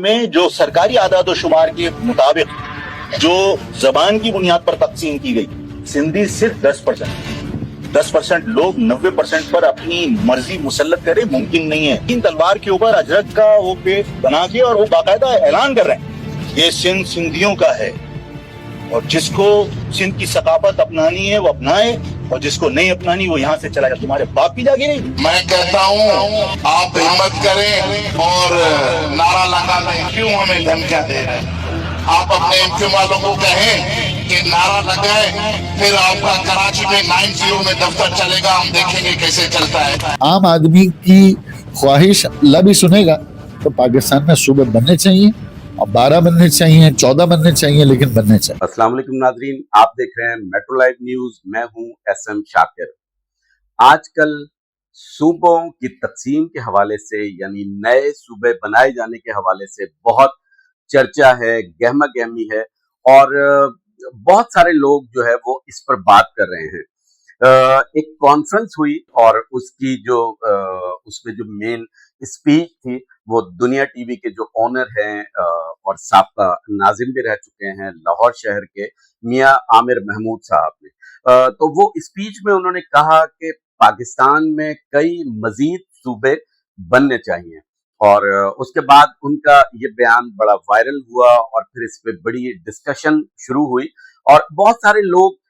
में जो सरकारी आदाद और शुमार के मुताबिक जो जबान की बुनियाद पर तकसीम की गई, सिंधी सिर्फ 10% लोग 90% पर अपनी मर्जी मुसल्लत करे मुमकिन नहीं है। इन तलवार के ऊपर अजरक का वो पेड़ बना के और वो बाकायदा ऐलान कर रहे हैं ये सिंध सिंधियों का है, और जिसको सिंध की सकाफत अपनानी है वो अपनाए, और जिसको नहीं अपनानी वो यहाँ से चला जाए। तुम्हारे बाप की जागी नहीं। मैं कहता हूँ आप हिम्मत करें और नारा लगा लें। क्यों हमें धमकियां दे रहे हैं? आप अपने एमक्यू वालों को कहें कि नारा लगाए, फिर आपका कराची में 90 में दफ्तर चलेगा, हम देखेंगे कैसे चलता है। आम आदमी की ख्वाहिश अल्लाह भी सुनेगा। तो पाकिस्तान में सूबे बनने चाहिए, और 12 बनने चाहिए, 14 बनने चाहिए, लेकिन बनने चाहिए। अस्सलाम वालेकुम नाजरीन, आप देख रहे हैं मेट्रो लाइव न्यूज। मैं हूं एसएम शाकिर। आजकल सूबों की तकसीम के हवाले से, यानी नए सूबे बनाए जाने के हवाले से बहुत चर्चा है, गहमा गहमी है, और बहुत सारे लोग जो है वो इस पर बात कर रहे हैं। एक कॉन्फ्रेंस हुई और उसकी जो उसमें जो मेन स्पीच थी वो दुनिया टीवी के जो ओनर हैं और साबका नाजिम भी रह चुके हैं लाहौर शहर के, मियां आमिर महमूद साहब ने। तो वो स्पीच में उन्होंने कहा कि पाकिस्तान में कई मजीद सूबे बनने चाहिए, और उसके बाद उनका ये बयान बड़ा वायरल हुआ और फिर इस पे बड़ी डिस्कशन शुरू हुई, और बहुत सारे लोग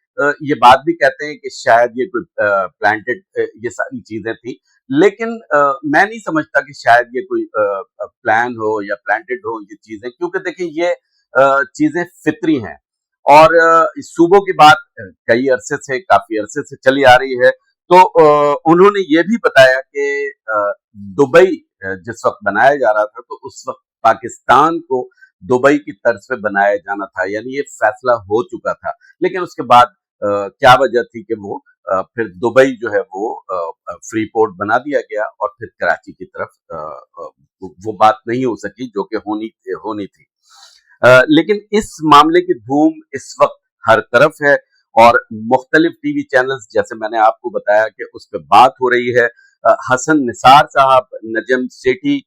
ये बात भी कहते हैं कि शायद ये कोई प्लांटेड ये सारी चीजें थी, लेकिन मैं नहीं समझता कि शायद ये कोई प्लान हो या प्लांटेड हो ये चीजें, क्योंकि देखिए ये चीजें फितरी हैं। और सूबों की बात कई अरसे से, काफी अरसे से चली आ रही है। तो उन्होंने ये भी बताया कि दुबई जिस वक्त बनाया जा रहा था तो उस वक्त पाकिस्तान को दुबई की तर्ज पे बनाया जाना था, यानी ये फैसला हो चुका था, लेकिन उसके बाद क्या वजह थी कि वो फिर दुबई जो है वो फ्री पोर्ट बना दिया गया, और फिर कराची की तरफ वो बात नहीं हो सकी जो कि होनी थी। लेकिन इस मामले की धूम इस वक्त हर तरफ है, और मुख्तलिफ टीवी चैनल्स, जैसे मैंने आपको बताया कि उस पर बात हो रही है। हसन निसार साहब, नजम सेठी,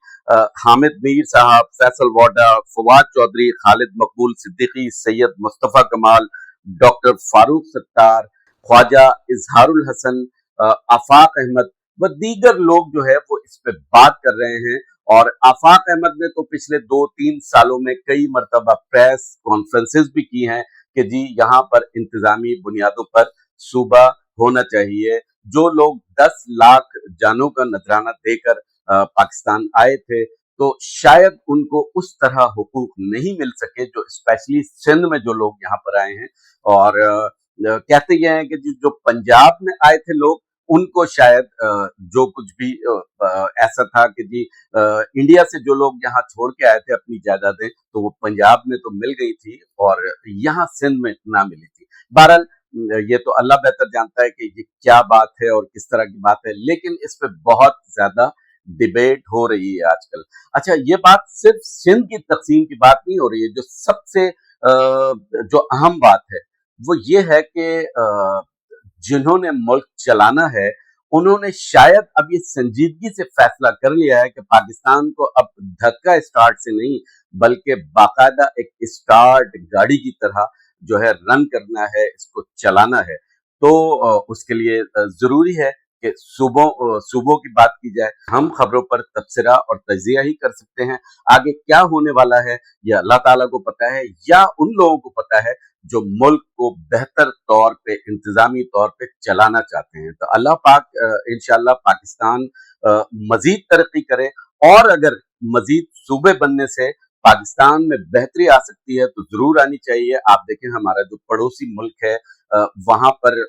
हामिद मीर साहब, फैसल वाडा, फवाद चौधरी, खालिद मकबूल सिद्दीकी, सैयद मुस्तफ़ा कमाल, डॉक्टर फारूक सत्तार, ख्वाजा इजहारुल हसन, आफाक अहमद व दीगर लोग जो है वो इस पे बात कर रहे हैं। और आफाक अहमद ने तो पिछले 2-3 सालों में कई मरतबा प्रेस कॉन्फ्रेंसेस भी की हैं कि जी यहाँ पर इंतजामी बुनियादों पर सूबा होना चाहिए। जो लोग 10 लाख जानों का नजराना देकर पाकिस्तान आए थे, तो शायद उनको उस तरह हुकूक नहीं मिल सके जो स्पेशली सिंध में जो लोग यहाँ पर आए हैं। और कहते ये हैं कि जो पंजाब में आए थे लोग, उनको शायद जो कुछ भी ऐसा था कि जी इंडिया से जो लोग यहाँ छोड़ के आए थे अपनी जायदादें, तो वो पंजाब में तो मिल गई थी और यहाँ सिंध में ना मिली थी। बहरहाल ये तो अल्लाह बेहतर जानता है कि ये क्या बात है और किस तरह की बात है, लेकिन इस पे बहुत ज्यादा डिबेट हो रही है आजकल। अच्छा, ये बात सिर्फ सिंध की तकसीम की बात नहीं हो रही है। जो सबसे जो अहम बात है वो ये है कि जिन्होंने मुल्क चलाना है उन्होंने शायद अब ये संजीदगी से फैसला कर लिया है कि पाकिस्तान को अब धक्का स्टार्ट से नहीं, बल्कि बाकायदा एक स्टार्ट गाड़ी की तरह जो है रन करना है, इसको चलाना है। तो उसके लिए जरूरी है कि सूबों की बात की जाए। हम खबरों पर तबसरा और तजिया ही कर सकते हैं। आगे क्या होने वाला है ये अल्लाह ताला को पता है, या उन लोगों को पता है जो मुल्क को बेहतर तौर पे, इंतजामी तौर पे चलाना चाहते हैं। तो अल्लाह पाक इंशाअल्लाह पाकिस्तान मजीद तरक्की करे, और अगर मजीद सूबे बनने से पाकिस्तान में बेहतरी आ सकती है तो जरूर आनी चाहिए। आप देखें हमारा जो पड़ोसी मुल्क है वहां पर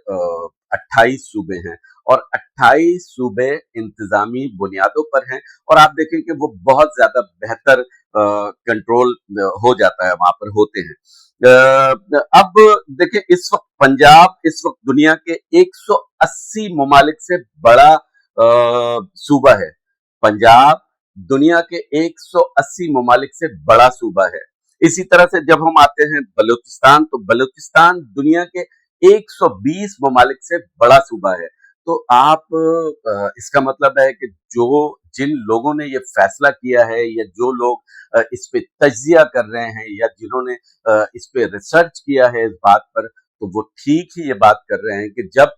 28 सूबे हैं, और 28 सूबे इंतजामी बुनियादों पर हैं, और आप देखें कि वो बहुत ज्यादा बेहतर कंट्रोल हो जाता है, वहां पर होते हैं। अब देखें इस वक्त पंजाब इस वक्त दुनिया के 180 ममालिक से बड़ा सूबा है। पंजाब दुनिया के 180 ममालिक से बड़ा सूबा है। इसी तरह से जब हम आते हैं बलूचिस्तान, तो बलूचिस्तान दुनिया के 120 ममालिक से बड़ा सूबा है। तो आप इसका मतलब है कि जिन लोगों ने ये फैसला किया है या जो लोग इस पे तज्जिया कर रहे हैं या जिन्होंने इस पे रिसर्च किया है इस बात पर, तो वो ठीक ही ये बात कर रहे हैं कि जब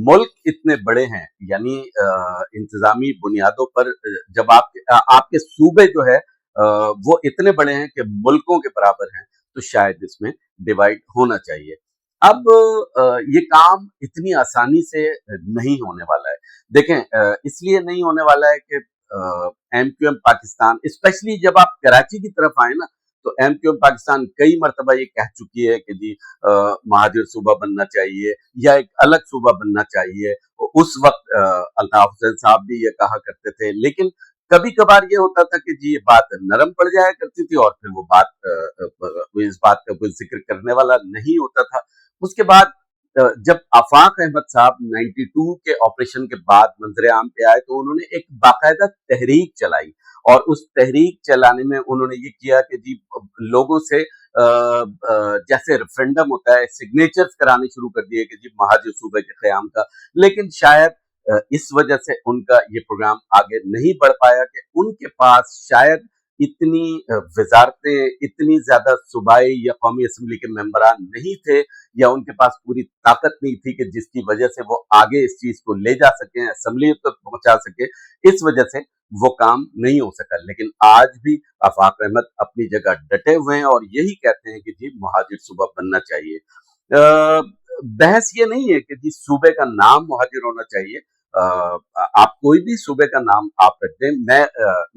मुल्क इतने बड़े हैं, यानी इंतजामी बुनियादों पर जब आपके सूबे जो है वो इतने बड़े हैं कि मुल्कों के बराबर हैं, तो शायद इसमें डिवाइड होना चाहिए। अब ये काम इतनी आसानी से नहीं होने वाला है। देखें, इसलिए नहीं होने वाला है कि एमक्यूएम पाकिस्तान, स्पेशली जब आप कराची की तरफ आए ना, तो एमक्यूएम पाकिस्तान कई मरतबा ये कह चुकी है कि जी महाजिर सूबा बनना चाहिए या एक अलग सूबा बनना चाहिए। उस वक्त अल्ताफ हुसैन साहब भी ये कहा करते थे, लेकिन कभी कभार ये होता था कि जी ये बात नरम पड़ जाया करती थी और फिर वो बात इस बात का कोई जिक्र करने वाला नहीं होता था। उसके बाद जब आफाक अहमद साहब 92 के ऑपरेशन के बाद मंजर आम पे आए, तो उन्होंने एक बाकायदा तहरीक चलाई और उस तहरीक चलाने में उन्होंने ये किया कि जी लोगों से जैसे रेफरेंडम होता है, सिग्नेचर्स कराने शुरू कर दिए कि जी महाजिर सूबे के क़याम का। लेकिन शायद इस वजह से उनका ये प्रोग्राम आगे नहीं बढ़ पाया कि उनके पास शायद इतनी वजारतें, इतनी ज्यादा सूबाई या कौमी असम्बली के मेंबरान नहीं थे, या उनके पास पूरी ताकत नहीं थी कि जिसकी वजह से वो आगे इस चीज को ले जा सके, असम्बली तक पहुंचा सके। इस वजह से वो काम नहीं हो सका। लेकिन आज भी आफाक अहमद अपनी जगह डटे हुए हैं और यही कहते हैं कि जी महाजिर सूबा बनना चाहिए। बहस ये नहीं है कि जी सूबे का नाम महाजिर होना चाहिए। आप कोई भी सूबे का नाम आप रख दें।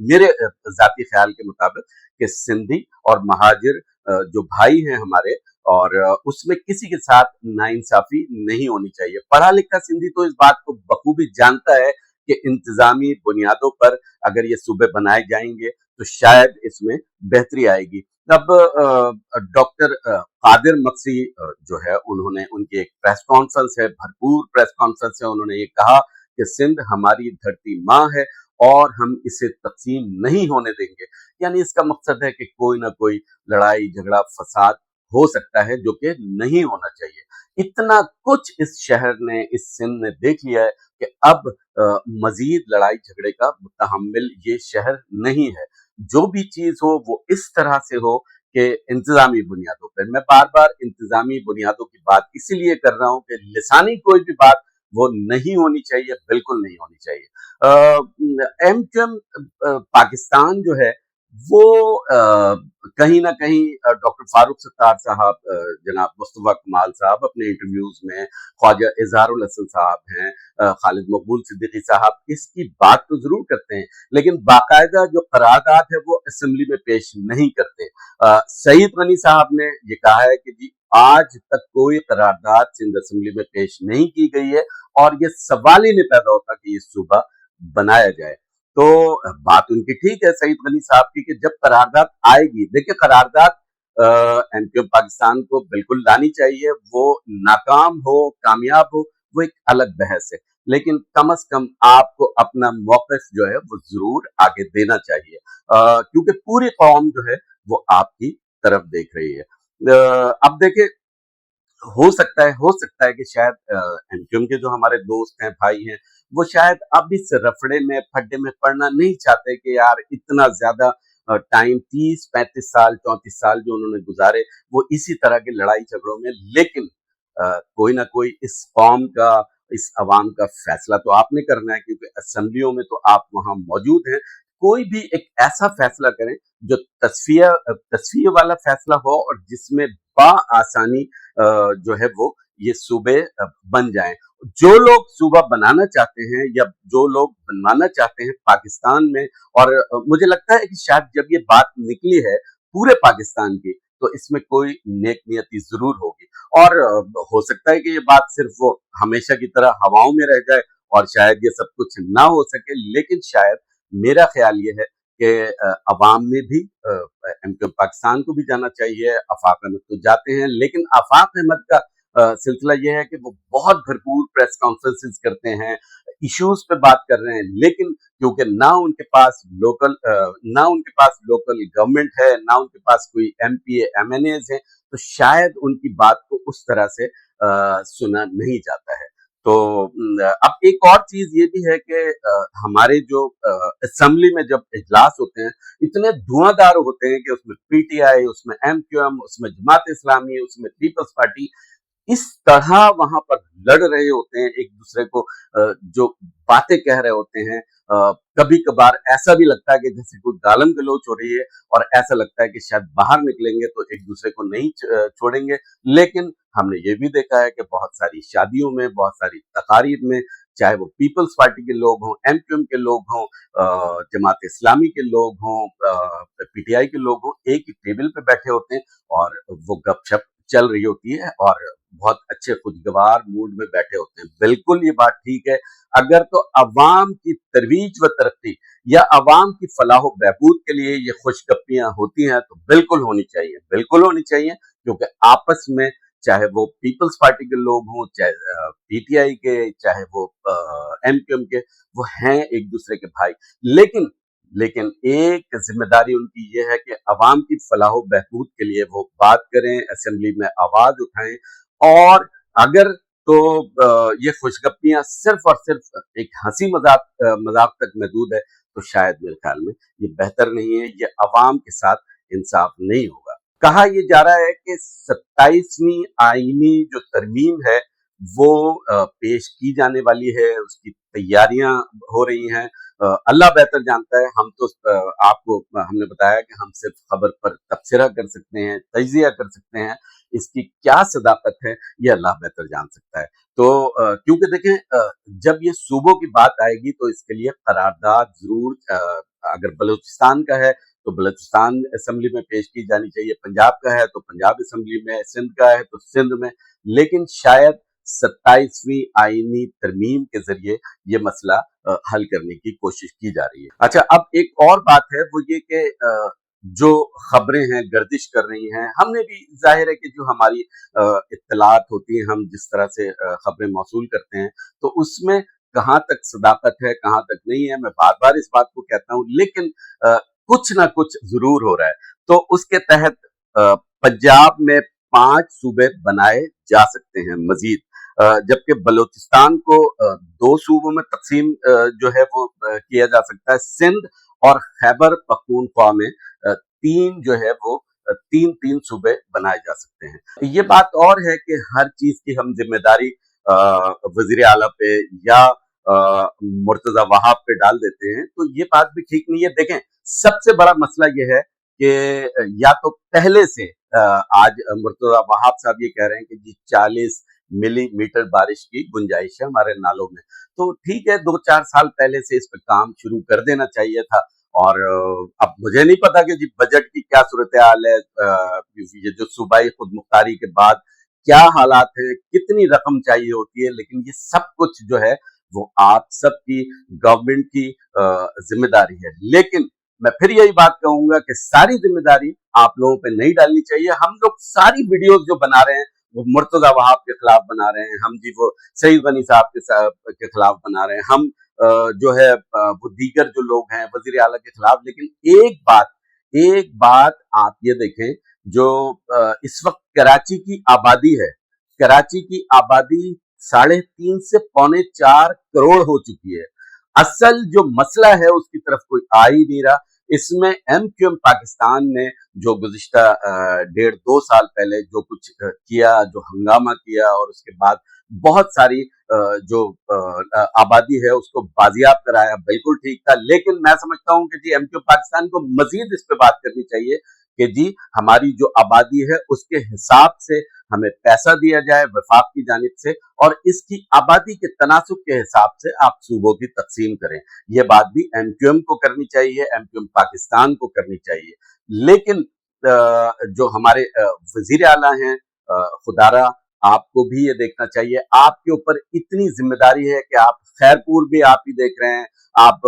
मेरे जाती ख्याल के मुताबिक कि सिंधी और महाजिर जो भाई हैं हमारे, और उसमें किसी के साथ नाइंसाफी नहीं होनी चाहिए। पढ़ा लिखा सिंधी तो इस बात को बखूबी जानता है कि इंतजामी बुनियादों पर अगर ये सूबे बनाए जाएंगे तो शायद इसमें बेहतरी आएगी। अब डॉक्टर कादिर मक्सी जो है, उन्होंने उनकी एक प्रेस कॉन्फ्रेंस है, भरपूर प्रेस कॉन्फ्रेंस है, उन्होंने ये कहा कि सिंध हमारी धरती माँ है और हम इसे तकसीम नहीं होने देंगे। यानी इसका मकसद है कि कोई ना कोई लड़ाई झगड़ा फसाद हो सकता है, जो कि नहीं होना चाहिए। इतना कुछ इस शहर ने, इस सिंध ने देख लिया है कि अब मजीद लड़ाई झगड़े का मुतहम्मिल ये शहर नहीं है। जो भी चीज हो वो इस तरह से हो कि इंतजामी बुनियादों पर। मैं बार बार इंतजामी बुनियादों की बात इसीलिए कर रहा हूं कि लिसानी कोई भी बात वो नहीं होनी चाहिए, बिल्कुल नहीं होनी चाहिए। एमक्यूएम पाकिस्तान जो है वो कहीं ना कहीं डॉक्टर फारूक सत्तार साहब, जनाब मुस्तफा कमाल साहब अपने इंटरव्यूज में, ख्वाजा इजहारुल हसन साहब हैं, खालिद मकबूल सिद्दीकी साहब इसकी बात तो जरूर करते हैं, लेकिन बाकायदा जो करारदाद है वो असेंबली में पेश नहीं करते। सईद गनी साहब ने ये कहा है कि जी आज तक कोई करारदाद सिंध असेंबली में पेश नहीं की गई है और ये सवाल ही नहीं पैदा होता कि ये सूबा बनाया जाए। तो बात उनकी ठीक है, सईद गनी साहब की, कि जब करारदाद आएगी, देखिए करारदाद एमक्यूएम पाकिस्तान को बिल्कुल लानी चाहिए। वो नाकाम हो कामयाब हो वो एक अलग बहस है, लेकिन कम से कम आपको अपना मौक़िफ़ जो है वो जरूर आगे देना चाहिए, क्योंकि पूरी कौम जो है वो आपकी तरफ देख रही है। अब देखिए, हो सकता है कि शायद एमक्यूएम के जो हमारे दोस्त हैं, भाई हैं, वो शायद अब इस रफड़े में फड्डे में पड़ना नहीं चाहते कि यार इतना ज्यादा टाइम 30-35 साल 34 साल जो उन्होंने गुजारे वो इसी तरह के लड़ाई झगड़ों में। लेकिन कोई ना कोई इस कौम का, इस अवाम का फैसला तो आपने करना है, क्योंकि असेंबलियों में तो आप वहां मौजूद हैं। कोई भी एक ऐसा फैसला करें जो तस्फिया वाला फैसला हो और जिसमें आसानी जो है वो ये सूबे बन जाएं। जो लोग सूबा बनाना चाहते हैं या जो लोग बनवाना चाहते हैं पाकिस्तान में, और मुझे लगता है कि शायद जब ये बात निकली है पूरे पाकिस्तान की, तो इसमें कोई नेक नियति जरूर होगी। और हो सकता है कि ये बात सिर्फ वो हमेशा की तरह हवाओं में रह जाए और शायद ये सब कुछ ना हो सके। लेकिन शायद मेरा ख्याल ये है कि अवाम में भी एमक्यूएम पाकिस्तान को भी जाना चाहिए। आफाक अहमद तो जाते हैं, लेकिन आफाक अहमद का सिलसिला यह है कि वो बहुत भरपूर प्रेस कॉन्फ्रेंसेस करते हैं, इश्यूज पे बात कर रहे हैं, लेकिन क्योंकि ना उनके पास लोकल गवर्नमेंट है, ना उनके पास कोई एमपीए एमएनएज हैं, तो शायद उनकी बात को उस तरह से सुना नहीं जाता है। तो अब एक और चीज ये भी है कि हमारे जो असेंबली में जब इजलास होते हैं इतने धुआंधार होते हैं कि उसमें पीटीआई, उसमें एमक्यूएम, उसमें जमात इस्लामी, उसमें पीपल्स पार्टी इस तरह वहां पर लड़ रहे होते हैं एक दूसरे को, जो बातें कह रहे होते हैं। कभी कभार ऐसा भी लगता है कि जैसे कोई गालम गलोच हो रही है, और ऐसा लगता है कि शायद बाहर निकलेंगे तो एक दूसरे को नहीं छोड़ेंगे। लेकिन हमने ये भी देखा है कि बहुत सारी शादियों में, बहुत सारी तकारीर में, चाहे वो पीपल्स पार्टी के लोग हों, एमक्यूएम के लोग हों, जमात इस्लामी के लोग हों, पीटीआई के लोग हों, एक ही टेबल पे बैठे होते हैं और वो गपशप चल रही होती है और बहुत अच्छे खुशगवार मूड में बैठे होते हैं। बिल्कुल ये बात ठीक है। अगर तो अवाम की तरवीज व तरक्की या अवाम की फलाह बहबूद के लिए ये खुशगपियां होती हैं तो बिल्कुल होनी चाहिए, बिल्कुल होनी चाहिए, क्योंकि आपस में चाहे वो पीपल्स पार्टी के लोग हों, चाहे पीटीआई के, चाहे वो एमक्यूएम के, वो हैं एक दूसरे के भाई। लेकिन लेकिन एक जिम्मेदारी उनकी ये है कि अवाम की फलाह बहबूद के लिए वो बात करें, असेंबली में आवाज उठाएं। और अगर तो ये खुशगपियां सिर्फ और सिर्फ एक हंसी मजाक तक महदूद है तो शायद मेरे ख्याल में ये बेहतर नहीं है, ये अवाम के साथ इंसाफ नहीं होगा। कहा यह जा रहा है कि 27वीं आईनी जो तरमीम है वो पेश की जाने वाली है, उसकी तैयारियां हो रही हैं। अल्लाह बेहतर जानता है। हम तो आपको हमने बताया कि हम सिर्फ खबर पर तबसरा कर सकते हैं, तजिया कर सकते हैं, इसकी क्या सदाकत है ये अल्लाह बेहतर जान सकता है। तो क्योंकि देखें, जब ये सूबों की बात आएगी तो इसके लिए करारदाद जरूर, अगर बलूचिस्तान का है तो बलूचिस्तान असेंबली में पेश की जानी चाहिए, पंजाब का है तो पंजाब असेंबली में, सिंध का है तो सिंध में। लेकिन शायद 27वीं आईनी तरमीम के जरिए ये मसला हल करने की कोशिश की जा रही है। अच्छा, अब एक और बात है वो ये कि जो खबरें हैं गर्दिश कर रही हैं, हमने भी जाहिर है कि जो हमारी इत्तलात होती हैं, हम जिस तरह से खबरें मौसूल करते हैं तो उसमें कहाँ तक सदाकत है, कहाँ तक नहीं है, मैं बार बार इस बात को कहता हूँ। लेकिन कुछ ना कुछ जरूर हो रहा है। तो उसके तहत पंजाब में 5 सूबे बनाए जा सकते हैं मजीद, जबकि बलूचिस्तान को 2 सूबों में तकसीम जो है वो किया जा सकता है। सिंध और खैबर पख्तूनख्वा में 3 जो है वो 3-3 सूबे बनाए जा सकते हैं। ये बात और है कि हर चीज की हम जिम्मेदारी वजीर आला पे या मुर्तजा वहाब पे डाल देते हैं, तो ये बात भी ठीक नहीं है। देखें, सबसे बड़ा मसला ये है कि या तो पहले से आज मुर्तजा वहाब साहब ये कह रहे हैं कि जी 40 मिलीमीटर बारिश की गुंजाइश है हमारे नालों में, तो ठीक है, 2-4 साल पहले से इस पे काम शुरू कर देना चाहिए था। और अब मुझे नहीं पता कि जी बजट की क्या सूरत हाल है, ये जो सूबाई खुद मुख्तारी के बाद क्या हालात है, कितनी रकम चाहिए होती है, लेकिन ये सब कुछ जो है वो आप सबकी गवर्नमेंट की जिम्मेदारी है। लेकिन मैं फिर यही बात कहूंगा कि सारी जिम्मेदारी आप लोगों पे नहीं डालनी चाहिए। हम लोग सारी वीडियोस जो बना रहे हैं वो मुर्तजा वहाब के खिलाफ बना रहे हैं, हम जी वो सईद गनी साहब के खिलाफ बना रहे हैं, हम जो है वो दीगर जो लोग हैं वजीर आला के खिलाफ। लेकिन एक बात आप ये देखें, जो इस वक्त कराची की आबादी है, कराची की आबादी 3.5 से 3.25 करोड़ हो चुकी है। असल जो मसला है उसकी तरफ कोई आ ही नहीं रहा। इसमें एमक्यूएम पाकिस्तान ने जो गुज़िश्ता 1.5-2 साल पहले जो कुछ किया, जो हंगामा किया, और उसके बाद बहुत सारी जो आबादी है उसको बाजियाब कराया, बिल्कुल ठीक था। लेकिन मैं समझता हूं कि जी एमक्यूएम पाकिस्तान को मजीद इस पे बात करनी चाहिए कि जी हमारी जो आबादी है उसके हिसाब से हमें पैसा दिया जाए वफाक की जानिब से, और इसकी आबादी के तनासुब के हिसाब से आप सूबों की तकसीम करें। यह बात भी एमक्यूएम को करनी चाहिए, एमक्यूएम पाकिस्तान को करनी चाहिए। लेकिन जो हमारे वजीर आला हैं, खुदारा आपको भी ये देखना चाहिए, आपके ऊपर इतनी जिम्मेदारी है कि आप खैरपुर भी आप ही देख रहे हैं, आप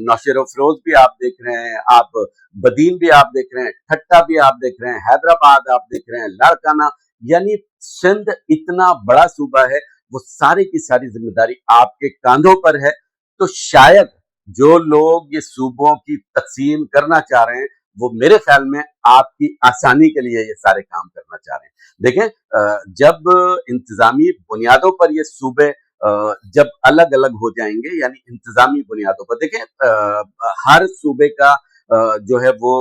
नौशेर फिरोज भी आप देख रहे हैं, आप बदीन भी आप देख रहे हैं, ठट्टा भी आप देख रहे हैं, हैदराबाद आप देख रहे हैं, लाड़काना, यानी सिंध इतना बड़ा सूबा है, वो सारी की सारी जिम्मेदारी आपके कांधों पर है। तो शायद जो लोग ये सूबों की तकसीम करना चाह रहे हैं वो मेरे ख्याल में आपकी आसानी के लिए ये सारे काम करना चाह रहे हैं। देखें, जब इंतजामी बुनियादों पर ये सूबे जब अलग अलग हो जाएंगे, यानी इंतजामी बुनियादों पर। देखें, हर सूबे का जो है वो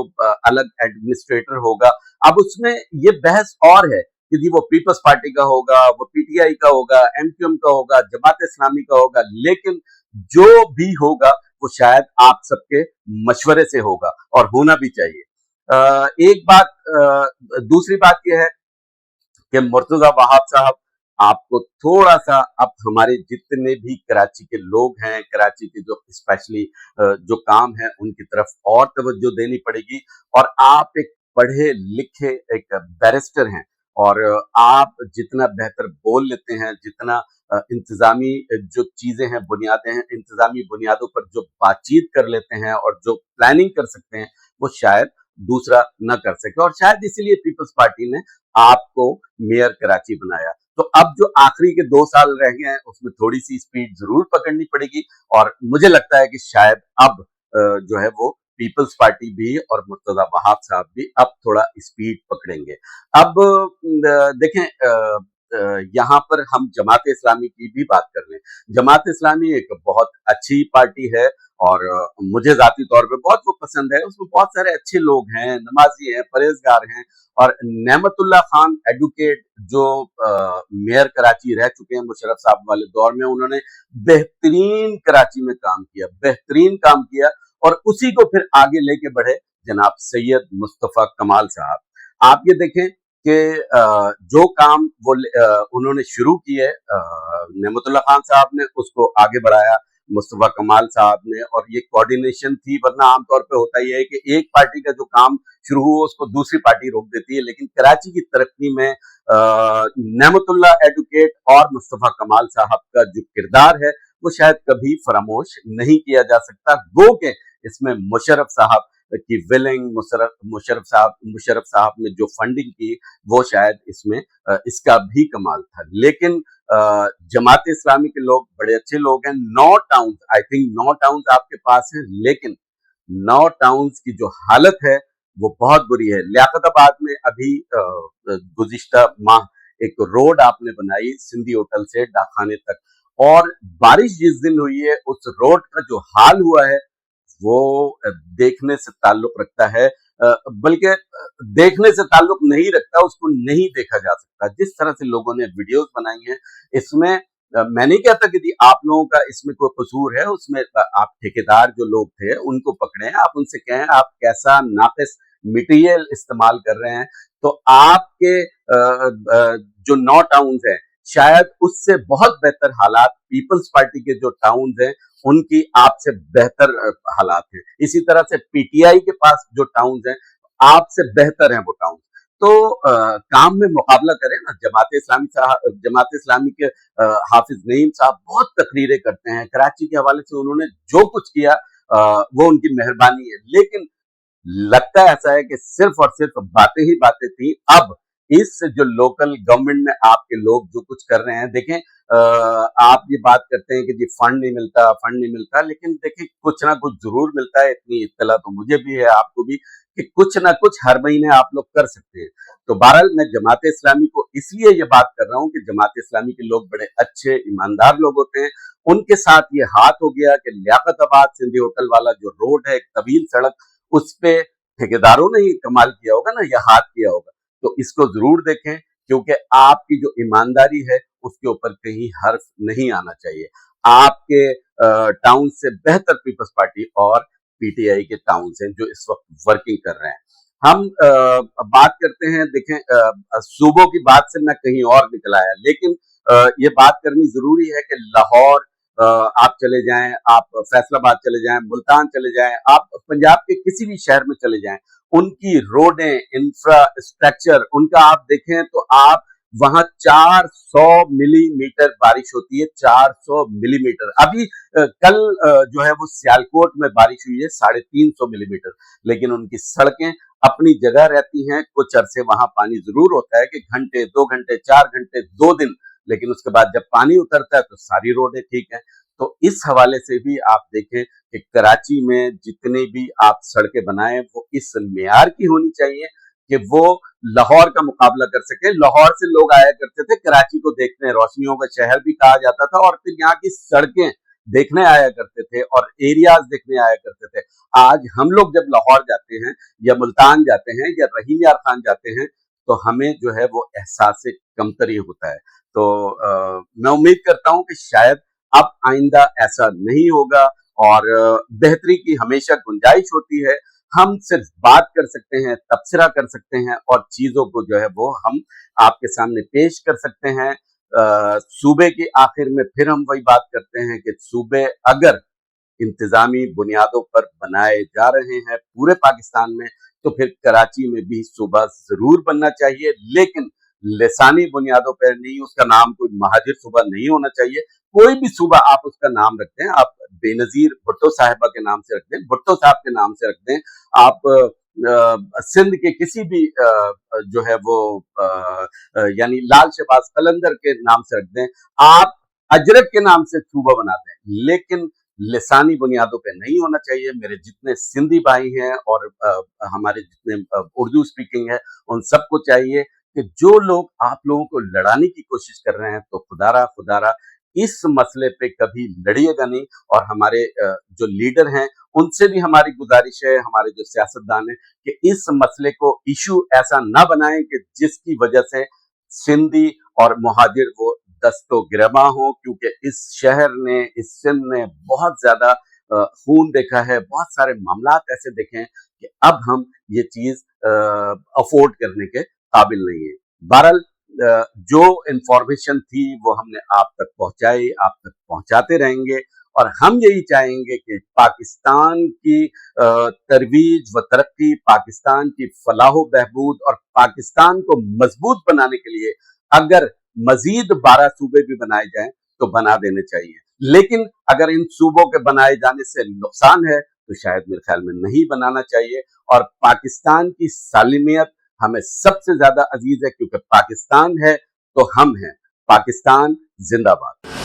अलग एडमिनिस्ट्रेटर होगा। अब उसमें ये बहस और है कि जी वो पीपल्स पार्टी का होगा, वो पीटीआई का होगा, एमक्यूएम का होगा, जमात इस्लामी का होगा, लेकिन जो भी होगा वो शायद आप सबके मशवरे से होगा और होना भी चाहिए। एक बात, दूसरी बात यह है कि मुर्तजा वहाब साहब, आपको थोड़ा सा अब हमारे जितने भी कराची के लोग हैं, कराची के जो स्पेशली जो काम है उनकी तरफ और तवज्जो देनी पड़ेगी। और आप एक पढ़े लिखे एक बैरिस्टर हैं और आप जितना बेहतर बोल लेते हैं, जितना इंतजामी जो चीजें हैं, बुनियादें हैं, इंतजामी बुनियादों पर जो बातचीत कर लेते हैं और जो प्लानिंग कर सकते हैं, वो शायद दूसरा न कर सके। और शायद इसीलिए पीपल्स पार्टी ने आपको मेयर कराची बनाया। तो अब जो आखिरी के 2 साल रह गए हैं उसमें थोड़ी सी स्पीड जरूर पकड़नी पड़ेगी और मुझे लगता है कि शायद अब जो है वो पीपल्स पार्टी भी और मुर्तजा वहाब साहब भी अब थोड़ा स्पीड पकड़ेंगे। अब देखें, यहाँ पर हम जमात इस्लामी की भी बात कर लें। जमात इस्लामी एक बहुत अच्छी पार्टी है और मुझे जाती तौर पे बहुत वो पसंद है। उसमें बहुत सारे अच्छे लोग हैं, नमाजी हैं, परहेजगार हैं। और नेमतुल्लाह खान एडवोकेट जो मेयर कराची रह चुके हैं मुशर्रफ साहब वाले दौर में, उन्होंने बेहतरीन कराची में काम किया, बेहतरीन काम किया और उसी को फिर आगे लेके बढ़े जनाब सैयद मुस्तफा कमाल साहब। आप ये देखें कि जो काम वो उन्होंने शुरू किए, नेमतुल्लाह खान साहब ने उसको आगे बढ़ाया, मुस्तफा कमाल साहब ने, और ये कोऑर्डिनेशन थी। वरना आमतौर पे होता ही है कि एक पार्टी का जो काम शुरू हुआ उसको दूसरी पार्टी रोक देती है, लेकिन कराची की तरक्की में नेमतुल्लाह एडवोकेट और मुस्तफा कमाल साहब का जो किरदार है वो शायद कभी फरामोश नहीं किया जा सकता। गो के इसमें मुशर्रफ साहब की विलिंग, मुशर्रफ साहब ने जो फंडिंग की वो शायद इसमें इसका भी कमाल था। लेकिन जमात इस्लामी के लोग बड़े अच्छे लोग हैं। 9 टाउन, आई थिंक 9 टाउन आपके पास हैं, लेकिन 9 टाउन की जो हालत है वो बहुत बुरी है। लियाकताबाद में अभी गुज़िश्ता माह एक रोड आपने बनाई सिंधी होटल से डाकखाने तक, और बारिश जिस दिन हुई है उस रोड का जो हाल हुआ है वो देखने से ताल्लुक रखता है, बल्कि देखने से ताल्लुक नहीं रखता, उसको नहीं देखा जा सकता। जिस तरह से लोगों ने वीडियोस बनाई हैं, इसमें मैं नहीं कहता कि आप लोगों का इसमें कोई कसूर है, उसमें आप ठेकेदार जो लोग थे उनको पकड़े, आप उनसे कहें आप कैसा नाकिस मटेरियल इस्तेमाल कर रहे हैं, तो आपके जो 9 टाउन है शायद उससे बहुत बेहतर हालात पीपल्स पार्टी के जो टाउन हैं उनकी आपसे बेहतर हालात हैं। इसी तरह से पीटीआई के पास जो टाउन हैं आपसे बेहतर हैं वो टाउन। तो काम में मुकाबला करें ना। जमात इस्लामी के हाफिज नईम साहब बहुत तकरीरें करते हैं कराची के हवाले से, उन्होंने जो कुछ किया वो उनकी मेहरबानी है, लेकिन लगता ऐसा है कि सिर्फ और सिर्फ बातें ही बातें थी। अब इस जो लोकल गवर्नमेंट में आपके लोग जो कुछ कर रहे हैं, देखें, आप ये बात करते हैं कि जी फंड नहीं मिलता, लेकिन देखिए कुछ ना कुछ जरूर मिलता है। इतनी इत्तला तो मुझे भी है, आपको भी, कि कुछ ना कुछ हर महीने आप लोग कर सकते हैं। तो बहरहाल मैं जमात इस्लामी को इसलिए ये बात कर रहा हूँ कि जमात इस्लामी के लोग बड़े अच्छे ईमानदार लोग होते हैं। उनके साथ ये हाथ हो गया कि लियाकताबाद सिंधी होटल वाला जो रोड है, एक तवील सड़क, उस पे ठेकेदारों ने ही कमाल किया होगा ना, या हाथ किया होगा। तो इसको जरूर देखें, क्योंकि आपकी जो ईमानदारी है उसके ऊपर कहीं हर्फ नहीं आना चाहिए। आपके टाउन से बेहतर पीपल्स पार्टी और पीटीआई के टाउन हैं जो इस वक्त वर्किंग कर रहे हैं। हम बात करते हैं, देखें, सूबों की बात से मैं कहीं और निकल आया, लेकिन ये बात करनी जरूरी है कि लाहौर आप चले जाएं, आप फैसलाबाद चले जाएं, मुल्तान चले जाएं, आप पंजाब के किसी भी शहर में चले जाएं, उनकी रोडें, इंफ्रास्ट्रक्चर उनका आप देखें तो आप वहां 400 मिलीमीटर बारिश होती है, 400 मिलीमीटर। अभी कल जो है वो सियालकोट में बारिश हुई है 350 मिलीमीटर, लेकिन उनकी सड़कें अपनी जगह रहती हैं। कुछ अरसे वहां पानी जरूर होता है कि घंटे, 2 घंटे, 4 घंटे, 2 दिन, लेकिन उसके बाद जब पानी उतरता है तो सारी रोडें ठीक हैं। तो इस हवाले से भी आप देखें कि कराची में जितने भी आप सड़कें बनाएं वो इस मेयार की होनी चाहिए کہ वो लाहौर का मुकाबला कर सके। लाहौर से लोग आया करते थे कराची को देखने, रोशनियों का शहर भी कहा जाता था, और फिर यहाँ की सड़कें देखने आया करते थे और एरियाज देखने आया करते थे। आज हम लोग जब लाहौर जाते हैं या मुल्तान जाते हैं या रहीम यार खान जाते हैं तो हमें जो है वो एहसास से कमतरी होता है। तो मैं उम्मीद करता हूं कि शायद अब आइंदा ऐसा नहीं होगा, और बेहतरी की हमेशा गुंजाइश होती है। हम सिर्फ बात कर सकते हैं, तबसरा कर सकते हैं, और चीजों को जो है वो हम आपके सामने पेश कर सकते हैं। सूबे के आखिर में फिर हम वही बात करते हैं कि सूबे अगर इंतजामी बुनियादों पर बनाए जा रहे हैं पूरे पाकिस्तान में, तो फिर कराची में भी सूबा जरूर बनना चाहिए, लेकिन लिसानी बुनियादों पर नहीं। उसका नाम कोई महाजिर सूबा नहीं होना चाहिए। कोई भी सूबा आप उसका नाम रखते हैं, आप बेनजीर भुट्टो साहिबा के नाम से रख दें, भुट्टो साहब के नाम से रख दें, आप सिंध के किसी भी जो है वो यानी लाल शहबाज कलंदर के नाम से रख दें, आप अजरक के नाम से सूबा बना दें, लेकिन लिसानी बुनियादों पे नहीं होना चाहिए। मेरे जितने सिंधी भाई हैं और हमारे जितने उर्दू स्पीकिंग है, उन सबको चाहिए कि जो लोग आप लोगों को लड़ाने की कोशिश कर रहे हैं, तो खुदारा इस मसले पे कभी लड़िएगा नहीं। और हमारे जो लीडर हैं उनसे भी हमारी गुजारिश है, हमारे जो सियासतदान हैं, कि इस मसले को इशू ऐसा ना बनाएं कि जिसकी वजह से सिंधी और मुहाजिर वो दस्तो गिरबा हो, क्योंकि इस शहर ने, इस सिंध ने बहुत ज्यादा खून देखा है, बहुत सारे मामलात ऐसे देखे हैं कि अब हम ये चीज अफोर्ड करने के काबिल नहीं है। बहरहाल जो इंफॉर्मेशन थी वो हमने आप तक पहुंचाई, आप तक पहुंचाते रहेंगे, और हम यही चाहेंगे कि पाकिस्तान की तरवीज व तरक्की, पाकिस्तान की फलाह बहबूद और पाकिस्तान को मजबूत बनाने के लिए अगर मजीद 12 सूबे भी बनाए जाएं तो बना देने चाहिए, लेकिन अगर इन सूबों के बनाए जाने से नुकसान है तो शायद मेरे ख्याल में नहीं बनाना चाहिए। और पाकिस्तान की सालिमियत हमें सबसे ज्यादा अजीज है, क्योंकि पाकिस्तान है तो हम हैं। पाकिस्तान जिंदाबाद।